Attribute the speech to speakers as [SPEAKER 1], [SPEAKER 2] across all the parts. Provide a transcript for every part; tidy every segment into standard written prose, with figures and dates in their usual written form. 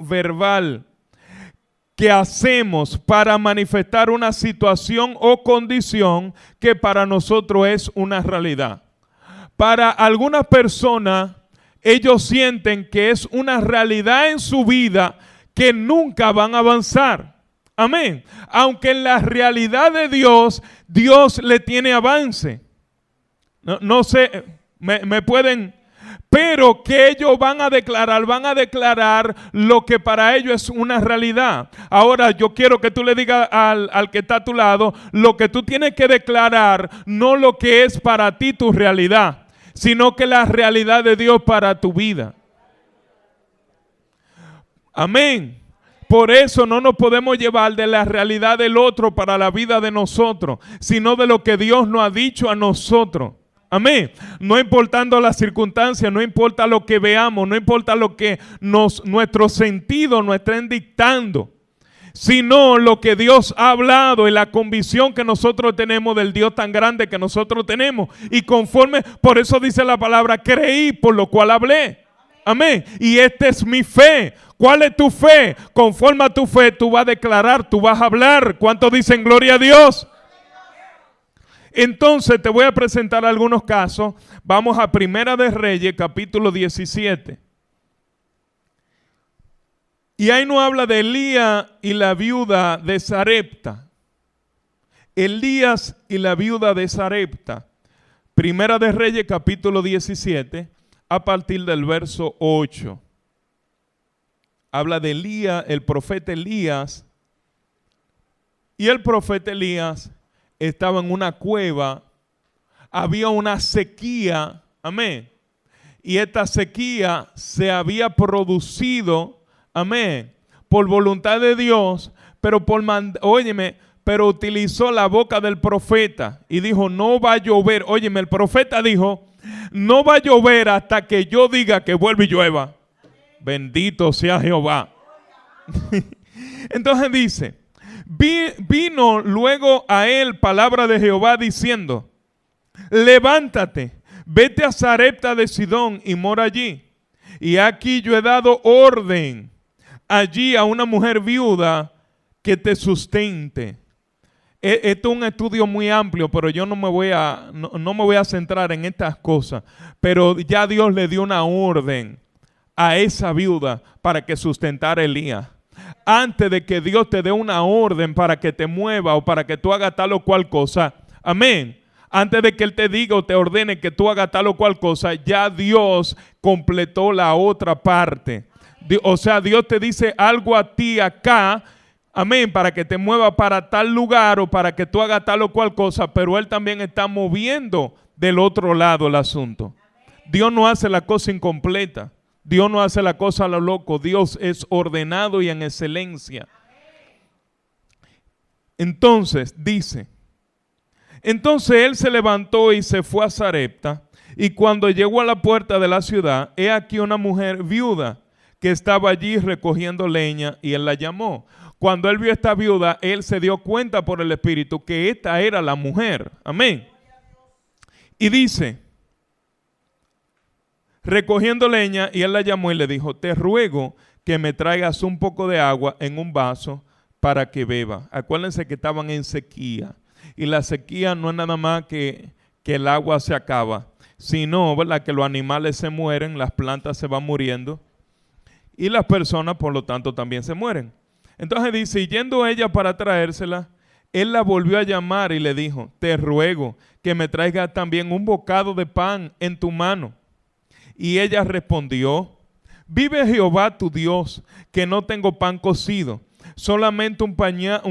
[SPEAKER 1] verbal que hacemos para manifestar una situación o condición que para nosotros es una realidad. Para algunas personas, ellos sienten que es una realidad en su vida que nunca van a avanzar. Amén. Aunque en la realidad de Dios, Dios le tiene avance. No sé, me pueden... Pero que ellos van a declarar lo que para ellos es una realidad. Ahora yo quiero que tú le digas al que está a tu lado, lo que tú tienes que declarar, no lo que es para ti tu realidad, sino que la realidad de Dios para tu vida. Amén. Por eso no nos podemos llevar de la realidad del otro para la vida de nosotros, sino de lo que Dios nos ha dicho a nosotros. Amén. No importando las circunstancias, no importa lo que veamos, no importa lo que nuestros sentidos nos estén dictando, sino lo que Dios ha hablado y la convicción que nosotros tenemos del Dios tan grande que nosotros tenemos. Y conforme, por eso dice la palabra, creí, por lo cual hablé. Amén. Y esta es mi fe. ¿Cuál es tu fe? Conforme a tu fe, tú vas a declarar, tú vas a hablar. ¿Cuántos dicen gloria a Dios? Entonces te voy a presentar algunos casos. Vamos a Primera de Reyes, capítulo 17. Y ahí nos habla de Elías y la viuda de Sarepta. Elías y la viuda de Sarepta. Primera de Reyes, capítulo 17, a partir del verso 8. Habla de Elías, el profeta Elías. Y el profeta Elías estaba en una cueva, había una sequía, amén. Y esta sequía se había producido, amén, por voluntad de Dios, pero pero utilizó la boca del profeta y dijo, no va a llover. Óyeme, el profeta dijo, no va a llover hasta que yo diga que vuelva y llueva. Bendito sea Jehová. Entonces dice, vino luego a él palabra de Jehová diciendo, levántate, vete a Sarepta de Sidón y mora allí. Y aquí yo he dado orden allí a una mujer viuda que te sustente. Esto es un estudio muy amplio, pero yo no me voy a centrar en estas cosas. Pero ya Dios le dio una orden a esa viuda para que sustentara a Elías. Antes de que Dios te dé una orden para que te mueva o para que tú hagas tal o cual cosa, amén. Antes de que Él te diga o te ordene que tú hagas tal o cual cosa, ya Dios completó la otra parte. O sea, Dios te dice algo a ti acá, amén, para que te mueva para tal lugar o para que tú hagas tal o cual cosa, pero Él también está moviendo del otro lado el asunto. Dios no hace la cosa incompleta. Dios no hace la cosa a lo loco. Dios es ordenado y en excelencia. Entonces, dice, entonces él se levantó y se fue a Sarepta, y cuando llegó a la puerta de la ciudad, he aquí una mujer viuda que estaba allí recogiendo leña, y él la llamó. Cuando él vio a esta viuda, él se dio cuenta por el Espíritu que esta era la mujer. Amén. Y dice, recogiendo leña, y él la llamó y le dijo, te ruego que me traigas un poco de agua en un vaso para que beba. Acuérdense que estaban en sequía, y la sequía no es nada más que el agua se acaba, sino, ¿verdad?, que los animales se mueren, las plantas se van muriendo y las personas por lo tanto también se mueren. Entonces dice, y yendo ella para traérsela, él la volvió a llamar y le dijo, te ruego que me traigas también un bocado de pan en tu mano. Y ella respondió, vive Jehová tu Dios, que no tengo pan cocido, solamente un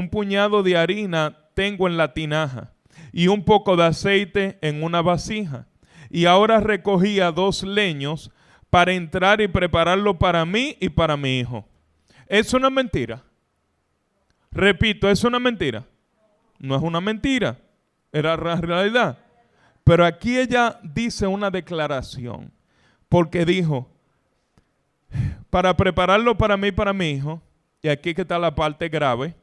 [SPEAKER 1] puñado de harina tengo en la tinaja y un poco de aceite en una vasija. Y ahora recogía 2 leños para entrar y prepararlo para mí y para mi hijo. ¿Es una mentira? Repito, ¿es una mentira? No es una mentira, era la realidad. Pero aquí ella dice una declaración. Porque dijo, para prepararlo para mí y para mi hijo, y aquí que está la parte grave,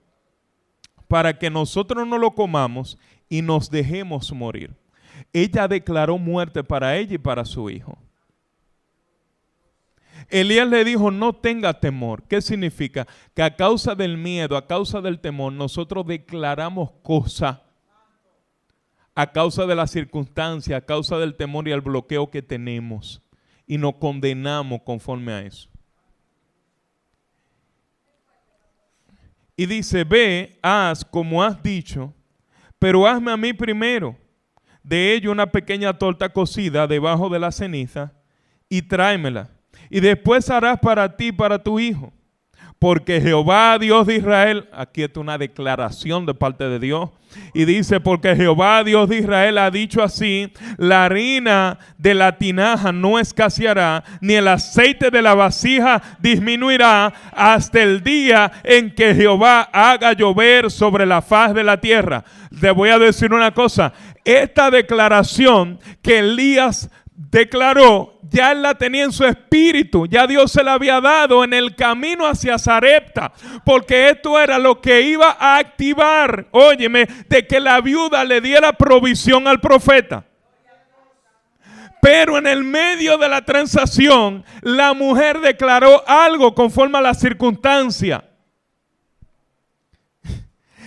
[SPEAKER 1] para que nosotros no lo comamos y nos dejemos morir. Ella declaró muerte para ella y para su hijo. Elías le dijo, no tenga temor. ¿Qué significa? Que a causa del miedo, a causa del temor, nosotros declaramos cosas a causa de las circunstancias, a causa del temor y el bloqueo que tenemos. Y nos condenamos conforme a eso. Y dice, ve, haz como has dicho, pero hazme a mí primero de ello una pequeña torta cocida debajo de la ceniza y tráemela. Y después harás para ti y para tu hijo. Porque Jehová, Dios de Israel, aquí está una declaración de parte de Dios, y dice, porque Jehová, Dios de Israel, ha dicho así, la harina de la tinaja no escaseará, ni el aceite de la vasija disminuirá, hasta el día en que Jehová haga llover sobre la faz de la tierra. Te voy a decir una cosa, esta declaración que Elías declaró, ya él la tenía en su espíritu, ya Dios se la había dado en el camino hacia Sarepta, porque esto era lo que iba a activar, óyeme, de que la viuda le diera provisión al profeta. Pero en el medio de la transacción, la mujer declaró algo conforme a la circunstancia.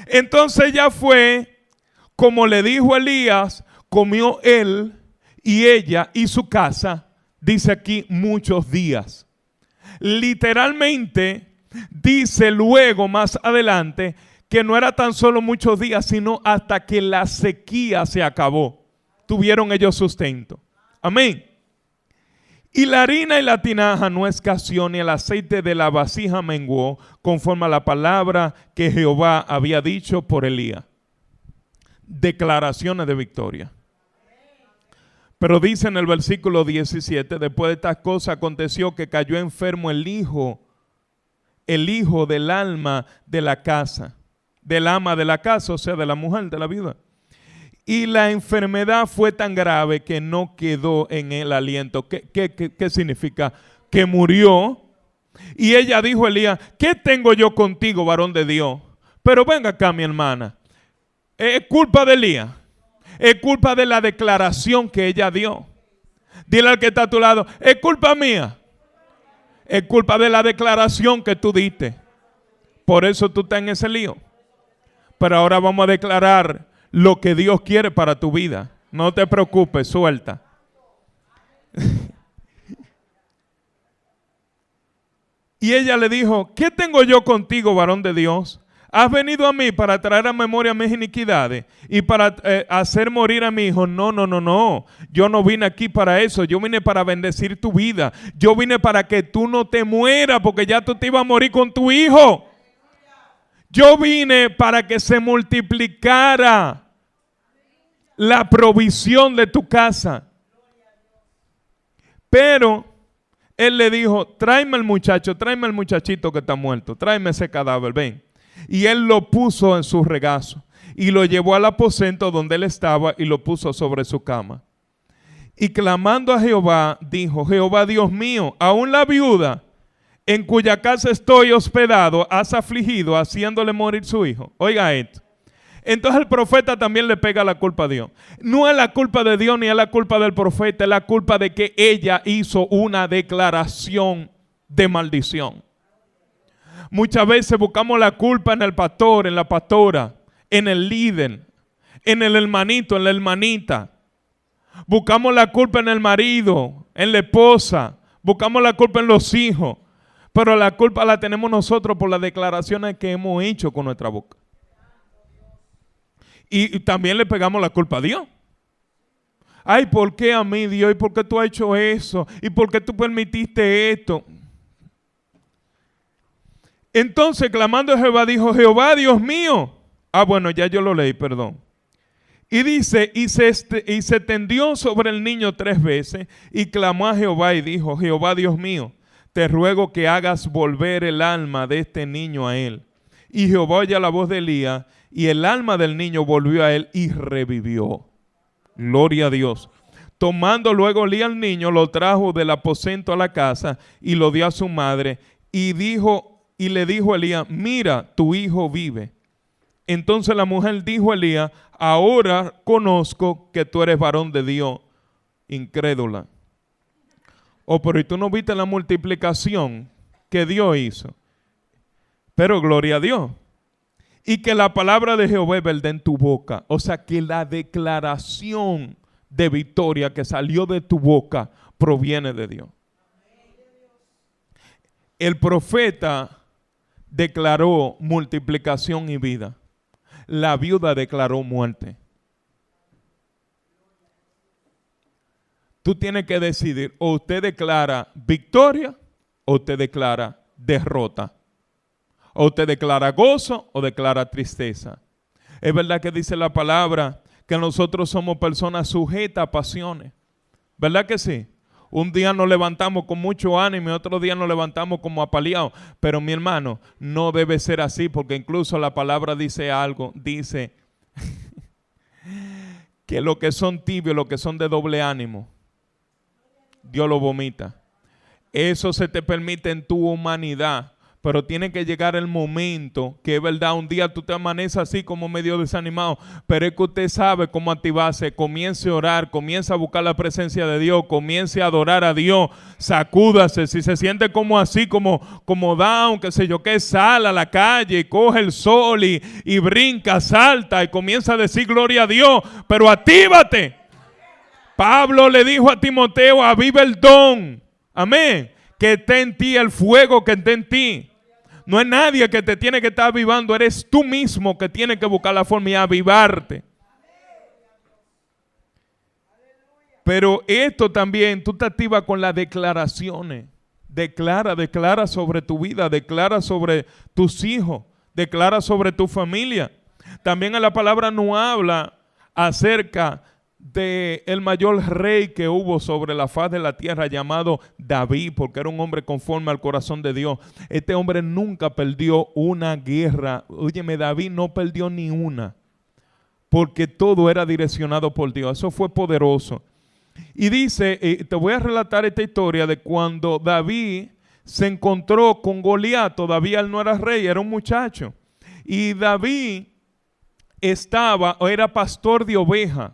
[SPEAKER 1] Entonces ya fue, como le dijo Elías, comió él y ella y su casa, dice aquí, muchos días. Literalmente dice luego más adelante que no era tan solo muchos días, sino hasta que la sequía se acabó. Tuvieron ellos sustento. Amén. Y la harina y la tinaja no escaseó, ni el aceite de la vasija menguó, conforme a la palabra que Jehová había dicho por Elías. Declaraciones de victoria. Pero dice en el versículo 17, después de estas cosas aconteció que cayó enfermo el hijo del alma de la casa, del ama de la casa, o sea, de la mujer, de la viuda. Y la enfermedad fue tan grave que no quedó en el aliento. ¿Qué significa? Que murió. Y ella dijo a Elías, ¿qué tengo yo contigo, varón de Dios? Pero venga acá, mi hermana. Es culpa de Elías. Es culpa de la declaración que ella dio. Dile al que está a tu lado, es culpa mía. Es culpa de la declaración que tú diste. Por eso tú estás en ese lío. Pero ahora vamos a declarar lo que Dios quiere para tu vida. No te preocupes, suelta. Y ella le dijo, ¿qué tengo yo contigo, varón de Dios? ¿Has venido a mí para traer a memoria mis iniquidades y para hacer morir a mi hijo? No. Yo no vine aquí para eso. Yo vine para bendecir tu vida. Yo vine para que tú no te mueras porque ya tú te ibas a morir con tu hijo. Yo vine para que se multiplicara la provisión de tu casa. Pero él le dijo, tráeme el muchachito que está muerto. Tráeme ese cadáver, ven. Y él lo puso en su regazo y lo llevó al aposento donde él estaba y lo puso sobre su cama. Y clamando a Jehová, dijo, Jehová Dios mío, aún la viuda en cuya casa estoy hospedado has afligido haciéndole morir su hijo. Oiga esto. Entonces el profeta también le pega la culpa a Dios. No es la culpa de Dios ni es la culpa del profeta, es la culpa de que ella hizo una declaración de maldición. Muchas veces buscamos la culpa en el pastor, en la pastora, en el líder, en el hermanito, en la hermanita. Buscamos la culpa en el marido, en la esposa. Buscamos la culpa en los hijos. Pero la culpa la tenemos nosotros por las declaraciones que hemos hecho con nuestra boca. Y también le pegamos la culpa a Dios. Ay, ¿por qué a mí, Dios? ¿Y por qué tú has hecho eso? ¿Y por qué tú permitiste esto? Entonces, clamando a Jehová, dijo, Jehová, Dios mío. Bueno, ya yo lo leí, perdón. Y dice, y se tendió sobre el niño 3 veces y clamó a Jehová y dijo, Jehová, Dios mío, te ruego que hagas volver el alma de este niño a él. Y Jehová oyó la voz de Elías y el alma del niño volvió a él y revivió. Gloria a Dios. Tomando luego Elías al niño, lo trajo del aposento a la casa y lo dio a su madre y le dijo a Elías, mira, tu hijo vive. Entonces la mujer dijo a Elías, ahora conozco que tú eres varón de Dios, incrédula. Oh, pero ¿y tú no viste la multiplicación que Dios hizo? Pero gloria a Dios. Y que la palabra de Jehová es verdad en tu boca. O sea, que la declaración de victoria que salió de tu boca proviene de Dios. El profeta declaró multiplicación y vida. La viuda declaró muerte. Tú tienes que decidir, o usted declara victoria o usted declara derrota. O usted declara gozo o declara tristeza. Es verdad que dice la palabra que nosotros somos personas sujetas a pasiones. ¿Verdad que sí? Un día nos levantamos con mucho ánimo y otro día nos levantamos como apaleados. Pero mi hermano, no debe ser así, porque incluso la palabra dice algo. Dice que los que son tibios, los que son de doble ánimo, Dios lo vomita. Eso se te permite en tu humanidad. Pero tiene que llegar el momento que es verdad, un día tú te amaneces así como medio desanimado, pero es que usted sabe cómo activarse, comience a orar, comience a buscar la presencia de Dios, comience a adorar a Dios, sacúdase, si se siente como así, como down, qué sé yo qué, sal a la calle y coge el sol y brinca, salta y comienza a decir gloria a Dios, pero actívate. Pablo le dijo a Timoteo, aviva el don, amén, que esté en ti el fuego que esté en ti. No es nadie que te tiene que estar avivando, eres tú mismo que tienes que buscar la forma de avivarte. Pero esto también, tú te activas con las declaraciones. Declara sobre tu vida, declara sobre tus hijos, declara sobre tu familia. También en la palabra nos habla acerca de el mayor rey que hubo sobre la faz de la tierra, llamado David, porque era un hombre conforme al corazón de Dios. Este hombre nunca perdió una guerra. Óyeme, David no perdió ni una, porque todo era direccionado por Dios. Eso fue poderoso. Y dice, te voy a relatar esta historia de cuando David se encontró con Goliat. Todavía él no era rey, era un muchacho. Y David era pastor de ovejas.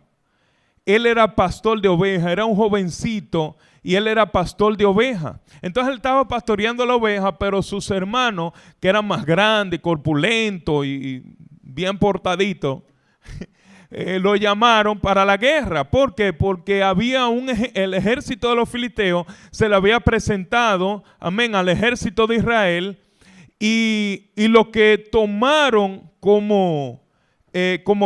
[SPEAKER 1] Él era pastor de ovejas, era un jovencito y él era pastor de ovejas. Entonces él estaba pastoreando la oveja, pero sus hermanos, que eran más grandes, corpulentos y bien portaditos, lo llamaron para la guerra. ¿Por qué? Porque había el ejército de los filisteos se le había presentado, amén, al ejército de Israel, y lo que tomaron como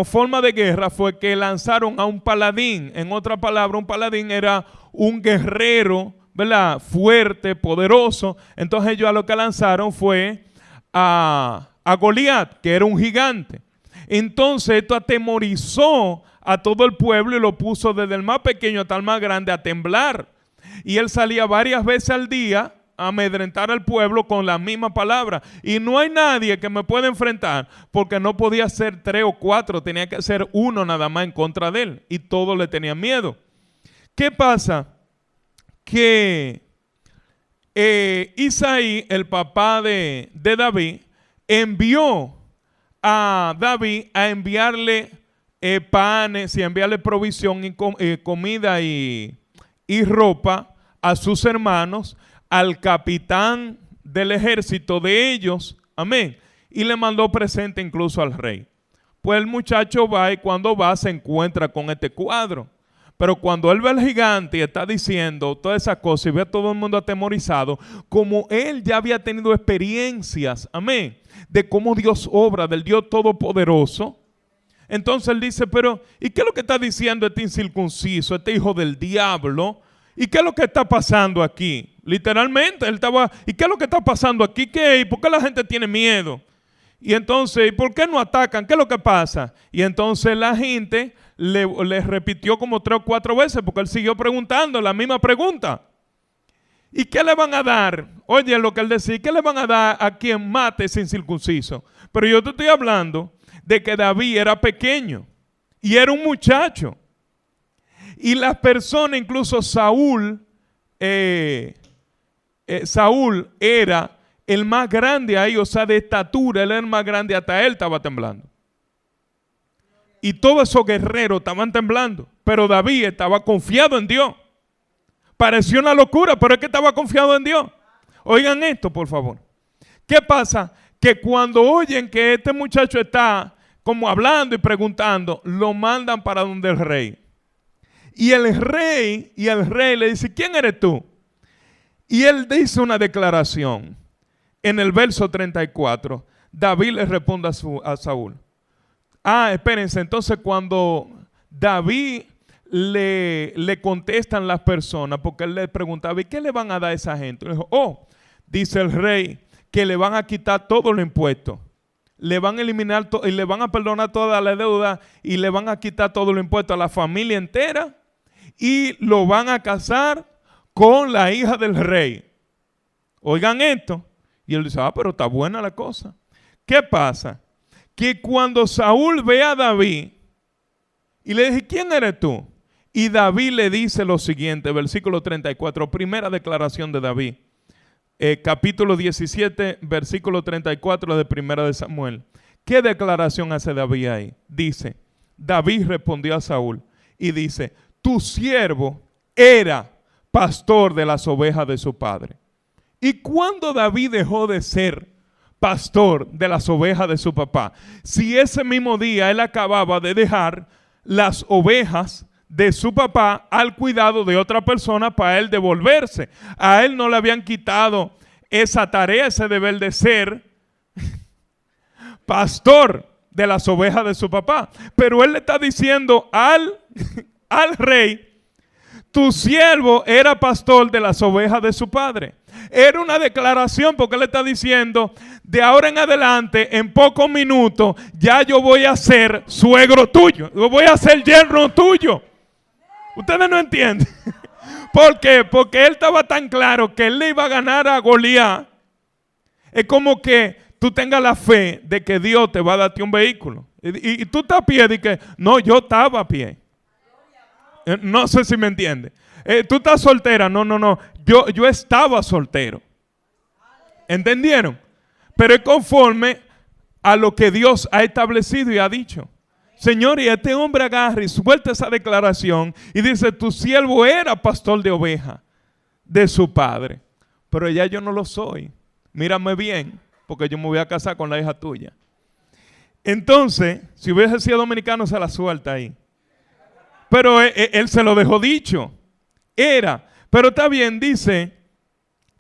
[SPEAKER 1] forma de guerra fue que lanzaron a un paladín. En otra palabra, un paladín era un guerrero, ¿verdad? Fuerte, poderoso. Entonces ellos a lo que lanzaron fue a Goliat, que era un gigante. Entonces esto atemorizó a todo el pueblo y lo puso desde el más pequeño hasta el más grande a temblar. Y él salía varias veces al día a amedrentar al pueblo con la misma palabra. Y no hay nadie que me pueda enfrentar, porque no podía ser 3 o 4, tenía que ser uno nada más en contra de él. Y todos le tenían miedo. ¿Qué pasa? Que Isaí, el papá de David, envió a David a enviarle panes y enviarle provisión y comida y ropa a sus hermanos, al capitán del ejército de ellos, amén, y le mandó presente incluso al rey. Pues el muchacho va y cuando va se encuentra con este cuadro. Pero cuando él ve al gigante y está diciendo todas esas cosas y ve a todo el mundo atemorizado, como él ya había tenido experiencias, amén, de cómo Dios obra, del Dios Todopoderoso, entonces él dice, pero ¿y qué es lo que está diciendo este incircunciso, este hijo del diablo? ¿Y qué es lo que está pasando aquí? Literalmente, él estaba, ¿y qué es lo que está pasando aquí? ¿Qué? ¿Y por qué la gente tiene miedo? Y entonces, ¿y por qué no atacan? ¿Qué es lo que pasa? Y entonces la gente le repitió como 3 o 4 veces, porque él siguió preguntando la misma pregunta. ¿Y qué le van a dar? Oye, lo que él decía, ¿qué le van a dar a quien mate sin circunciso? Pero yo te estoy hablando de que David era pequeño y era un muchacho. Y las personas, incluso Saúl era el más grande ahí, o sea, de estatura, él era el más grande, hasta él estaba temblando. Y todos esos guerreros estaban temblando, pero David estaba confiado en Dios. pareció una locura, pero es que estaba confiado en Dios. Oigan esto, por favor. ¿Qué pasa? Que cuando oyen que este muchacho está como hablando y preguntando, lo mandan para donde el rey. Y el rey le dice, ¿quién eres tú? Y él dice una declaración. En el verso 34, David le responde a Saúl. Espérense, entonces cuando David le contestan las personas, porque él le preguntaba, ¿y qué le van a dar a esa gente? Y le dijo, dice el rey, que le van a quitar todos los impuestos. Le van a eliminar y le van a perdonar toda la deuda y le van a quitar todos los impuestos a la familia entera y lo van a casar con la hija del rey. Oigan esto. Y él dice, pero está buena la cosa. ¿Qué pasa? Que cuando Saúl ve a David y le dice, ¿quién eres tú? Y David le dice lo siguiente, versículo 34, primera declaración de David. Capítulo 17, versículo 34 de Primera de Samuel. ¿Qué declaración hace David ahí? Dice, David respondió a Saúl y dice, tu siervo era pastor de las ovejas de su padre. ¿Y cuándo David dejó de ser pastor de las ovejas de su papá? Si ese mismo día él acababa de dejar las ovejas de su papá al cuidado de otra persona para él devolverse. A él no le habían quitado esa tarea, ese deber de ser pastor de las ovejas de su papá. Pero él le está diciendo al rey, tu siervo era pastor de las ovejas de su padre. Era una declaración porque él le está diciendo, de ahora en adelante, en pocos minutos, ya yo voy a ser suegro tuyo. Yo voy a ser yerno tuyo. Ustedes no entienden. ¿Por qué? Porque él estaba tan claro que él le iba a ganar a Goliat. Es como que tú tengas la fe de que Dios te va a darte un vehículo. Y tú estás a pie y que no, yo estaba a pie. No sé si me entiendes. Tú estás soltera. No. Yo estaba soltero. ¿Entendieron? Pero es conforme a lo que Dios ha establecido y ha dicho. Señor, y este hombre agarra y suelta esa declaración y dice, tu siervo era pastor de oveja de su padre, pero ya yo no lo soy. Mírame bien, porque yo me voy a casar con la hija tuya. Entonces, si hubiese sido dominicano, se la suelta ahí. Pero él se lo dejó dicho. Era, pero está bien, dice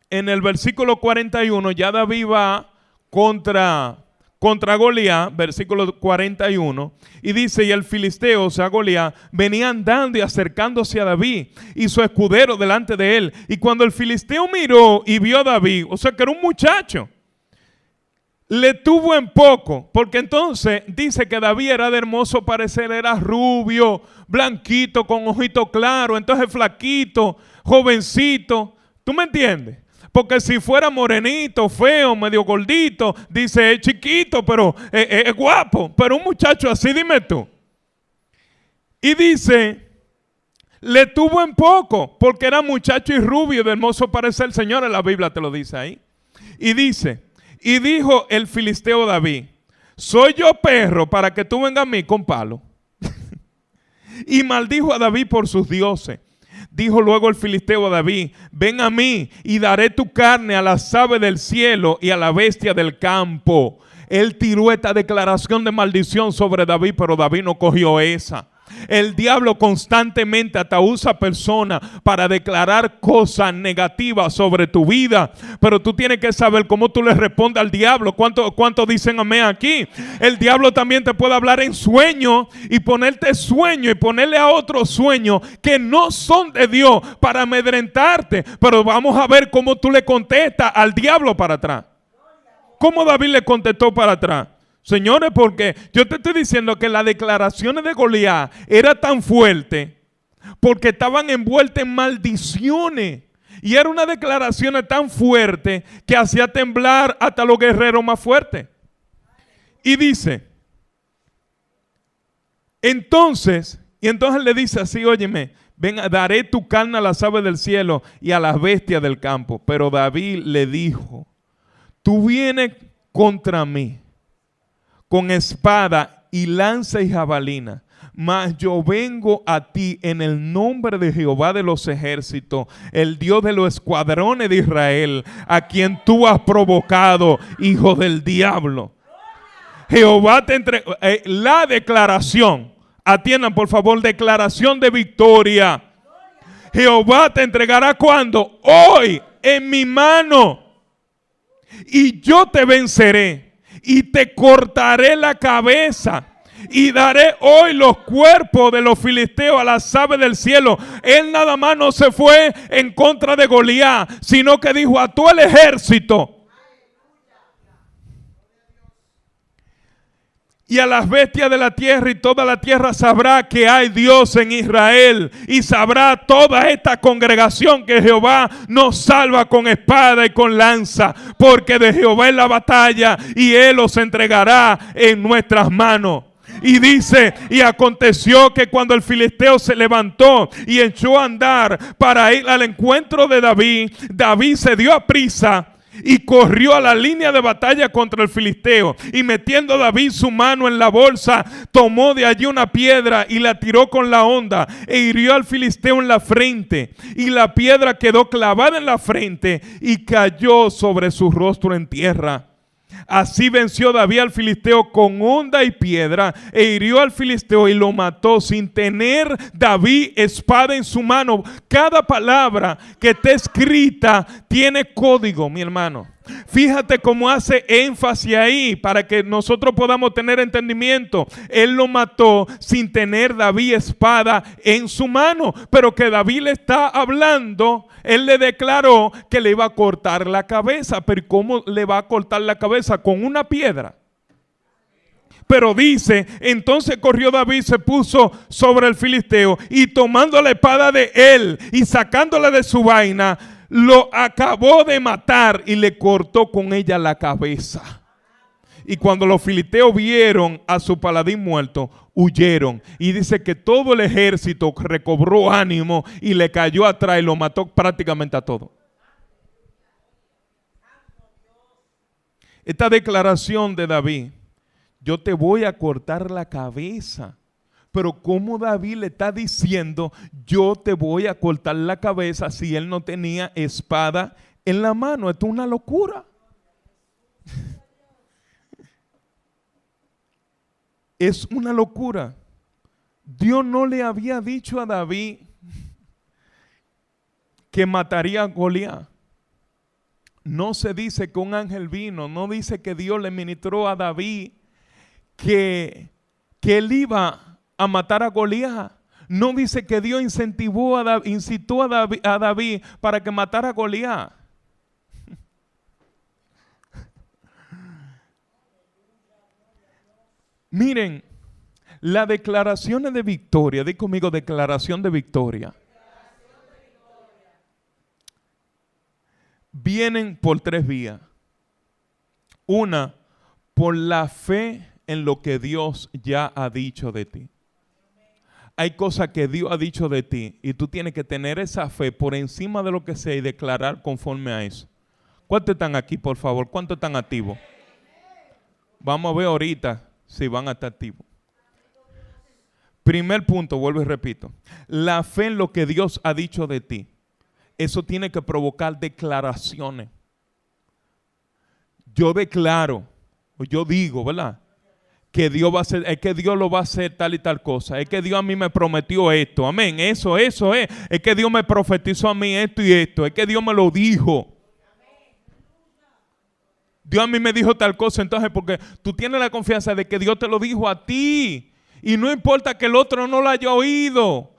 [SPEAKER 1] en el versículo 41, ya David va contra Goliat, versículo 41, y dice, y el filisteo, o sea Goliat, venía andando y acercándose a David y su escudero delante de él. Y cuando el filisteo miró y vio a David, o sea que era un muchacho, le tuvo en poco, porque entonces dice que David era de hermoso parecer, era rubio, blanquito, con ojito claro, entonces flaquito, jovencito, ¿tú me entiendes? Porque si fuera morenito, feo, medio gordito, dice, es chiquito, pero es guapo. Pero un muchacho así, dime tú. Y dice, le tuvo en poco, porque era muchacho y rubio, de hermoso parecer. Señores, la Biblia te lo dice ahí. Y dice, y dijo el filisteo David, soy yo perro para que tú vengas a mí con palo. Y maldijo a David por sus dioses. Dijo luego el filisteo a David, ven a mí y daré tu carne a las aves del cielo y a la bestia del campo. Él tiró esta declaración de maldición sobre David, pero David no cogió esa. El diablo constantemente hasta usa personas para declarar cosas negativas sobre tu vida, pero tú tienes que saber cómo tú le respondes al diablo. ¿Cuánto dicen amén aquí? El diablo también te puede hablar en sueño y ponerte sueño y ponerle a otros sueños que no son de Dios para amedrentarte, pero vamos a ver cómo tú le contestas al diablo para atrás. ¿Cómo David le contestó para atrás? Señores, porque yo te estoy diciendo que las declaraciones de Goliat eran tan fuertes porque estaban envueltas en maldiciones. Y era una declaración tan fuerte que hacía temblar hasta los guerreros más fuertes. Y dice, entonces le dice así, óyeme, ven, daré tu carne a las aves del cielo y a las bestias del campo. Pero David le dijo, tú vienes contra mí con espada y lanza y jabalina, mas yo vengo a ti en el nombre de Jehová de los ejércitos, el Dios de los escuadrones de Israel, a quien tú has provocado, hijo del diablo. Jehová te entregó. La declaración, atiendan por favor, declaración de victoria. Jehová te entregará cuando, hoy, en mi mano, y yo te venceré y te cortaré la cabeza. Y daré hoy los cuerpos de los filisteos a las aves del cielo. Él nada más no se fue en contra de Goliat, sino que dijo a todo el ejército y a las bestias de la tierra, y toda la tierra sabrá que hay Dios en Israel, y sabrá toda esta congregación que Jehová nos salva con espada y con lanza, porque de Jehová es la batalla y Él los entregará en nuestras manos. Y dice, y aconteció que cuando el filisteo se levantó y echó a andar para ir al encuentro de David, David se dio a prisa y corrió a la línea de batalla contra el filisteo, y metiendo David su mano en la bolsa, tomó de allí una piedra y la tiró con la honda e hirió al filisteo en la frente, y la piedra quedó clavada en la frente y cayó sobre su rostro en tierra. Así venció David al filisteo con honda y piedra, e hirió al filisteo y lo mató sin tener David espada en su mano. Cada palabra que está escrita tiene código, mi hermano. Fíjate cómo hace énfasis ahí para que nosotros podamos tener entendimiento. Él lo mató sin tener David espada en su mano, pero que David le está hablando. Él le declaró que le iba a cortar la cabeza. Pero ¿cómo le va a cortar la cabeza? Con una piedra. Pero dice, entonces corrió David, se puso sobre el filisteo, y tomando la espada de él y sacándola de su vaina, lo acabó de matar y le cortó con ella la cabeza. Y cuando los filisteos vieron a su paladín muerto, huyeron. Y dice que todo el ejército recobró ánimo y le cayó atrás y lo mató prácticamente a todos. Esta declaración de David, yo te voy a cortar la cabeza. Pero ¿cómo David le está diciendo, yo te voy a cortar la cabeza, si él no tenía espada en la mano? Esto es una locura. Es una locura. Dios no le había dicho a David que mataría a Goliat. No se dice que un ángel vino, no dice que Dios le ministró a David que él iba a matar a Goliat. No dice que Dios incitó a David para que matara a Goliat. Miren, las declaraciones de victoria, di conmigo, declaración de victoria, vienen por tres vías. Una, por la fe en lo que Dios ya ha dicho de ti. Hay cosas que Dios ha dicho de ti y tú tienes que tener esa fe por encima de lo que sea y declarar conforme a eso. ¿Cuántos están aquí, por favor? ¿Cuántos están activos? Vamos a ver ahorita si van a estar activos. Primer punto, vuelvo y repito. La fe en lo que Dios ha dicho de ti. Eso tiene que provocar declaraciones. Yo declaro, o yo digo, ¿verdad? Que Dios va a hacer, es que Dios lo va a hacer tal y tal cosa. Es que Dios a mí me prometió esto. Amén. Eso es. Es que Dios me profetizó a mí esto y esto. Es que Dios me lo dijo. Dios a mí me dijo tal cosa. Entonces, porque tú tienes la confianza de que Dios te lo dijo a ti. Y no importa que el otro no lo haya oído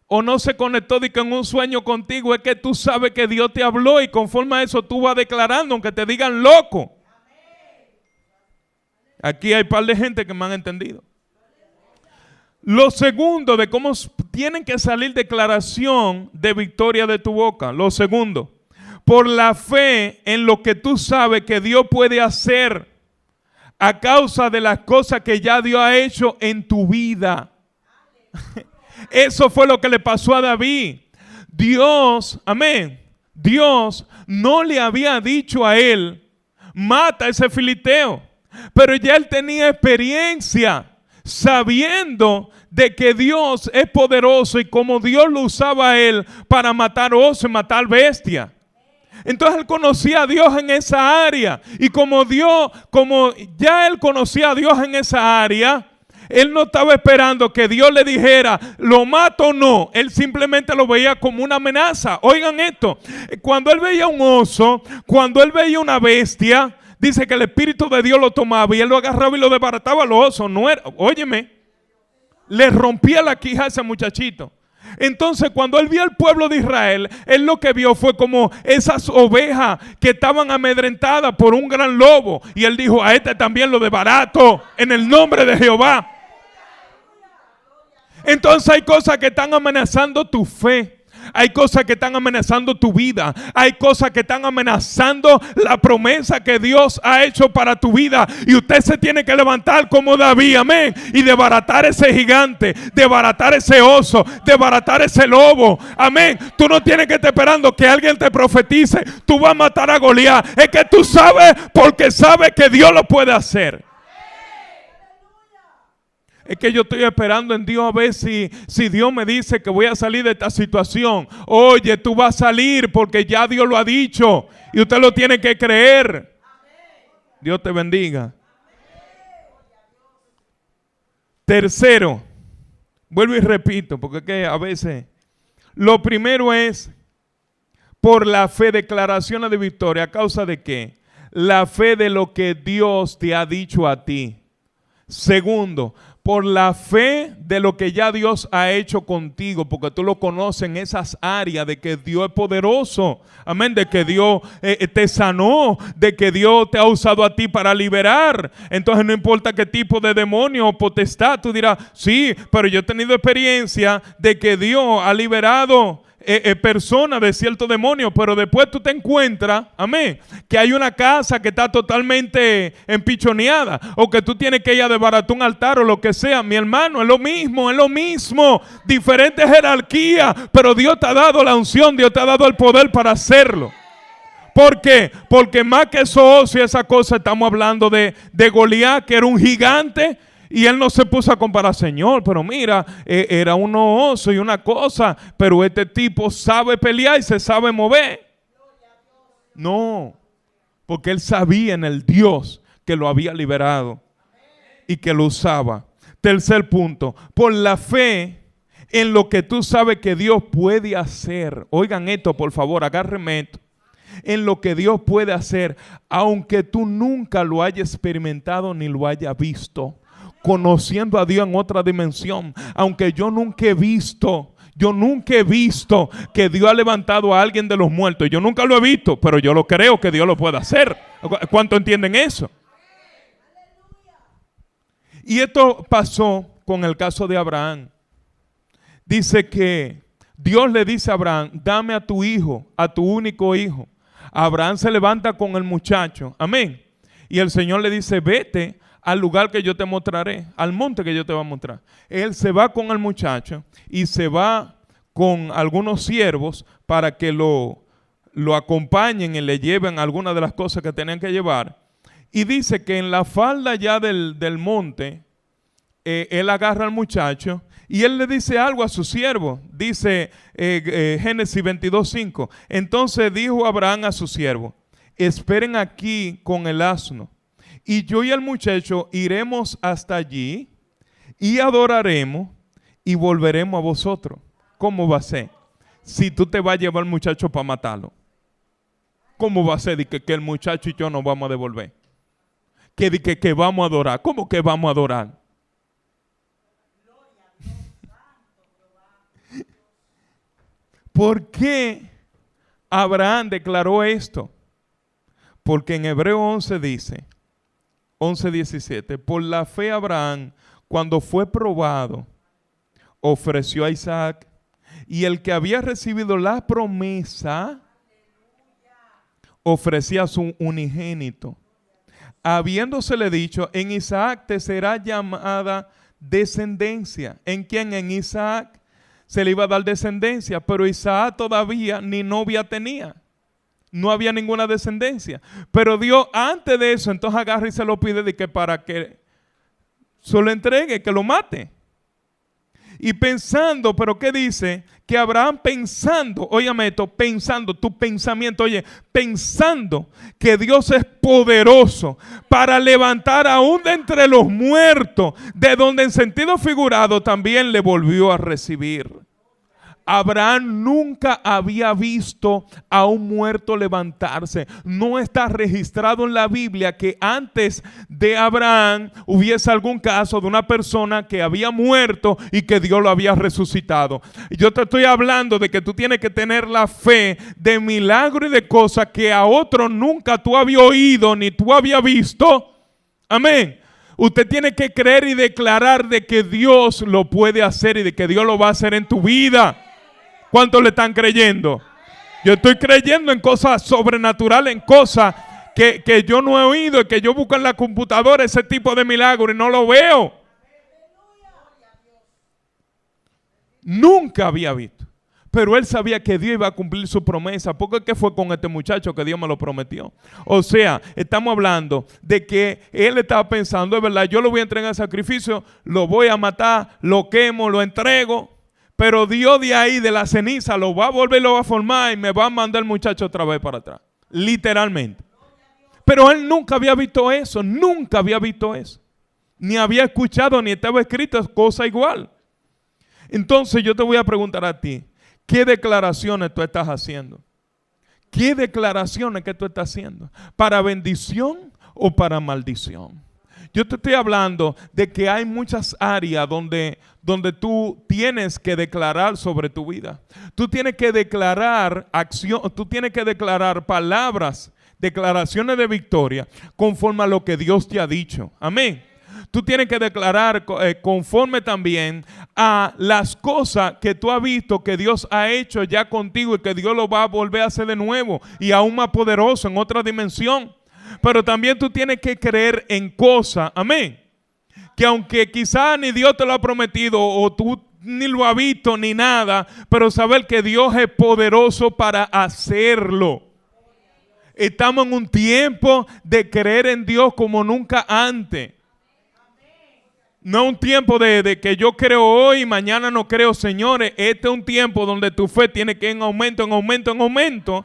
[SPEAKER 1] o no se conectó de que en un sueño contigo. Es que tú sabes que Dios te habló y conforme a eso tú vas declarando, aunque te digan loco. Aquí hay un par de gente que me han entendido. Lo segundo, de cómo tienen que salir declaración de victoria de tu boca. Lo segundo, por la fe en lo que tú sabes que Dios puede hacer a causa de las cosas que ya Dios ha hecho en tu vida. Eso fue lo que le pasó a David. Dios, amén, Dios no le había dicho a él, mata a ese filisteo. Pero ya él tenía experiencia sabiendo de que Dios es poderoso y como Dios lo usaba a él para matar osos y matar bestias. Entonces él conocía a Dios en esa área. Y como ya él conocía a Dios en esa área, él no estaba esperando que Dios le dijera, lo mato o no. Él simplemente lo veía como una amenaza. Oigan esto, cuando él veía un oso, cuando él veía una bestia, dice que el Espíritu de Dios lo tomaba y él lo agarraba y lo desbarataba a los osos. No era, óyeme, le rompía la quija a ese muchachito. Entonces cuando él vio al pueblo de Israel, él lo que vio fue como esas ovejas que estaban amedrentadas por un gran lobo. Y él dijo, a este también lo desbarato en el nombre de Jehová. Entonces hay cosas que están amenazando tu fe. Hay cosas que están amenazando tu vida. Hay cosas que están amenazando la promesa que Dios ha hecho para tu vida. Y usted se tiene que levantar como David, amén. Y desbaratar ese gigante, desbaratar ese oso, desbaratar ese lobo, amén. Tú no tienes que estar esperando que alguien te profetice, tú vas a matar a Goliat. Es que tú sabes porque sabes que Dios lo puede hacer. Es que yo estoy esperando en Dios a ver si Dios me dice que voy a salir de esta situación. Oye, tú vas a salir porque ya Dios lo ha dicho. Y usted lo tiene que creer. Dios te bendiga. Tercero, vuelvo y repito, porque es que a veces, lo primero es por la fe, declaraciones de victoria. ¿A causa de qué? La fe de lo que Dios te ha dicho a ti. Segundo, por la fe de lo que ya Dios ha hecho contigo, porque tú lo conoces en esas áreas de que Dios es poderoso, amén, de que Dios te sanó, de que Dios te ha usado a ti para liberar. Entonces no importa qué tipo de demonio o potestad, tú dirás, sí, pero yo he tenido experiencia de que Dios ha liberado personas de cierto demonio, pero después tú te encuentras, amén, que hay una casa que está totalmente empichoneada, o que tú tienes que ir a desbaratar un altar o lo que sea. Mi hermano, es lo mismo, diferente jerarquía, pero Dios te ha dado la unción, Dios te ha dado el poder para hacerlo. ¿Por qué? Porque más que esos y esa cosa, estamos hablando de Goliat, que era un gigante. Y él no se puso a comparar, Señor, pero mira, era un oso y una cosa, pero este tipo sabe pelear y se sabe mover. No, porque él sabía en el Dios que lo había liberado y que lo usaba. Tercer punto, por la fe en lo que tú sabes que Dios puede hacer. Oigan esto, por favor, agárrenme esto. En lo que Dios puede hacer, aunque tú nunca lo hayas experimentado ni lo hayas visto. Conociendo a Dios en otra dimensión, aunque yo nunca he visto que Dios ha levantado a alguien de los muertos. Yo nunca lo he visto, pero yo lo creo que Dios lo puede hacer. ¿Cuánto entienden eso? Y esto pasó con el caso de Abraham. Dice que Dios le dice a Abraham, dame a tu hijo, a tu único hijo. Abraham se levanta con el muchacho, amén. Y el Señor le dice, vete al lugar que yo te mostraré, al monte que yo te voy a mostrar. Él se va con el muchacho y se va con algunos siervos para que lo acompañen y le lleven algunas de las cosas que tenían que llevar. Y dice que en la falda ya del monte, él agarra al muchacho y él le dice algo a su siervo. Dice Génesis 22:5. Entonces dijo Abraham a su siervo, esperen aquí con el asno. Y yo y el muchacho iremos hasta allí y adoraremos y volveremos a vosotros. ¿Cómo va a ser? Si tú te vas a llevar al muchacho para matarlo. ¿Cómo va a ser que el muchacho y yo nos vamos a devolver? Que vamos a adorar. ¿Cómo que vamos a adorar? ¿Por qué Abraham declaró esto? Porque en Hebreo 11 dice, 11:17, por la fe Abraham, cuando fue probado, ofreció a Isaac, y el que había recibido la promesa, ofrecía a su unigénito, habiéndosele dicho, en Isaac te será llamada descendencia. ¿En quién? En Isaac se le iba a dar descendencia, pero Isaac todavía ni novia tenía. No había ninguna descendencia. Pero Dios antes de eso, entonces agarra y se lo pide de que para que solo entregue, que lo mate. Y pensando, pero ¿qué dice? Que Abraham pensando, óyame esto, pensando, tu pensamiento, oye, pensando que Dios es poderoso para levantar aún de entre los muertos, de donde en sentido figurado también le volvió a recibir. Abraham nunca había visto a un muerto levantarse. No está registrado en la Biblia que antes de Abraham hubiese algún caso de una persona que había muerto y que Dios lo había resucitado. Yo te estoy hablando de que tú tienes que tener la fe de milagro y de cosas que a otro nunca tú habías oído ni tú habías visto. Amén. Usted tiene que creer y declarar de que Dios lo puede hacer y de que Dios lo va a hacer en tu vida. ¿Cuántos le están creyendo? Yo estoy creyendo en cosas sobrenaturales, en cosas que yo no he oído y que yo busco en la computadora ese tipo de milagro y no lo veo. Nunca había visto. Pero él sabía que Dios iba a cumplir su promesa. Porque ¿qué fue con este muchacho que Dios me lo prometió? O sea, estamos hablando de que él estaba pensando, es verdad, yo lo voy a entregar en sacrificio, lo voy a matar, lo quemo, lo entrego. Pero Dios de ahí, de la ceniza, lo va a volver, lo va a formar y me va a mandar el muchacho otra vez para atrás. Literalmente. Pero él nunca había visto eso, nunca había visto eso. Ni había escuchado, ni estaba escrito cosa igual. Entonces yo te voy a preguntar a ti, ¿qué declaraciones tú estás haciendo? ¿Qué declaraciones que tú estás haciendo? ¿Para bendición o para maldición? Yo te estoy hablando de que hay muchas áreas donde tú tienes que declarar sobre tu vida. Tú tienes que declarar acción, tú tienes que declarar palabras, declaraciones de victoria conforme a lo que Dios te ha dicho. Amén. Tú tienes que declarar conforme también a las cosas que tú has visto que Dios ha hecho ya contigo y que Dios lo va a volver a hacer de nuevo y aún más poderoso en otra dimensión. Pero también tú tienes que creer en cosas, amén, que aunque quizás ni Dios te lo ha prometido o tú ni lo has visto ni nada, pero saber que Dios es poderoso para hacerlo. Estamos en un tiempo de creer en Dios como nunca antes. No un tiempo de que yo creo hoy y mañana no creo, señores. Este es un tiempo donde tu fe tiene que ir en aumento, en aumento, en aumento.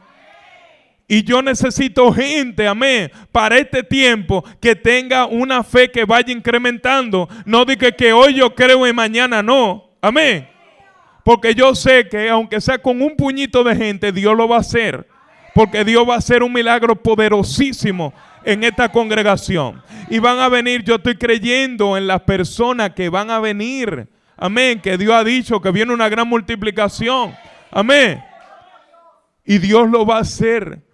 [SPEAKER 1] Y yo necesito gente, amén, para este tiempo que tenga una fe que vaya incrementando. No diga que hoy yo creo y mañana no, amén. Porque yo sé que aunque sea con un puñito de gente, Dios lo va a hacer. Porque Dios va a hacer un milagro poderosísimo en esta congregación. Y van a venir, yo estoy creyendo en las personas que van a venir. Amén, que Dios ha dicho que viene una gran multiplicación. Amén. Y Dios lo va a hacer.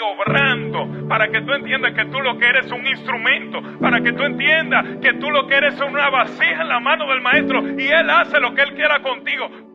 [SPEAKER 1] Obrando, para que tú entiendas que tú lo que eres es un instrumento, para que tú entiendas que tú lo que eres es una vasija en la mano del maestro y él hace lo que él quiera contigo.